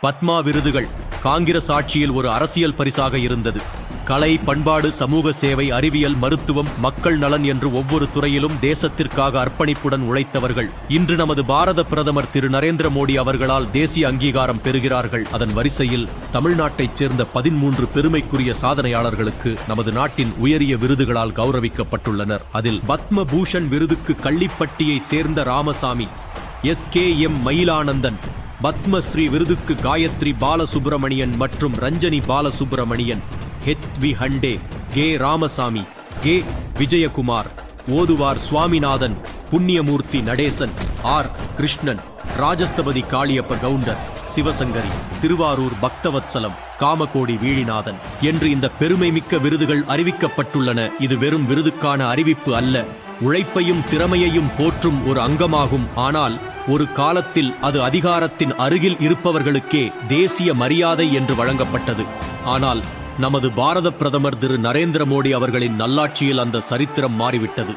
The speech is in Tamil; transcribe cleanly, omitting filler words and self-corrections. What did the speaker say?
பத்மா விருதுகள் காங்கிரஸ் ஆட்சியில் ஒரு அரசியல் பரிசாக இருந்தது. கலை, பண்பாடு, சமூக சேவை, அறிவியல், மருத்துவம், மக்கள் நலன் என்று ஒவ்வொரு துறையிலும் தேசத்திற்காக அர்ப்பணிப்புடன் உழைத்தவர்கள் இன்று நமது பாரத பிரதமர் திரு நரேந்திர மோடி அவர்களால் தேசிய அங்கீகாரம் பெறுகிறார்கள். அதன் வரிசையில் தமிழ்நாட்டைச் சேர்ந்த 13 பெருமைக்குரிய சாதனையாளர்களுக்கு நமது நாட்டின் உயரிய விருதுகளால் கௌரவிக்கப்பட்டுள்ளனர். அதில் பத்ம பூஷன் விருதுக்கு கள்ளிப்பட்டியை சேர்ந்த ராமசாமி, SKM மயிலானந்தன், பத்மஸ்ரீ விருதுக்கு காயத்ரி பாலசுப்பிரமணியன் மற்றும் Ranjani Balasubramanian, HV Hande, K Ramasamy, K Vijayakumar, ஓதுவார் சுவாமிநாதன், புண்ணியமூர்த்தி நடேசன், ஆர் கிருஷ்ணன், ராஜஸ்தபதி காளியப்ப கவுண்டர், சிவசங்கரி, திருவாரூர் பக்தவத்சலம், காமகோடி வீழிநாதன் என்று இந்த பெருமைமிக்க விருதுகள் அறிவிக்கப்பட்டுள்ளன. இது வெறும் விருதுக்கான அறிவிப்பு அல்ல, உழைப்பையும் திறமையையும் போற்றும் ஒரு அங்கமாகும். ஆனால் ஒரு காலத்தில் அது அதிகாரத்தின் அருகில் இருப்பவர்களுக்கே தேசிய மரியாதை என்று வழங்கப்பட்டது. ஆனால் நமது பாரத பிரதமர் திரு நரேந்திர மோடி அவர்களின் நல்லாட்சியில் அந்த சரித்திரம் மாறிவிட்டது.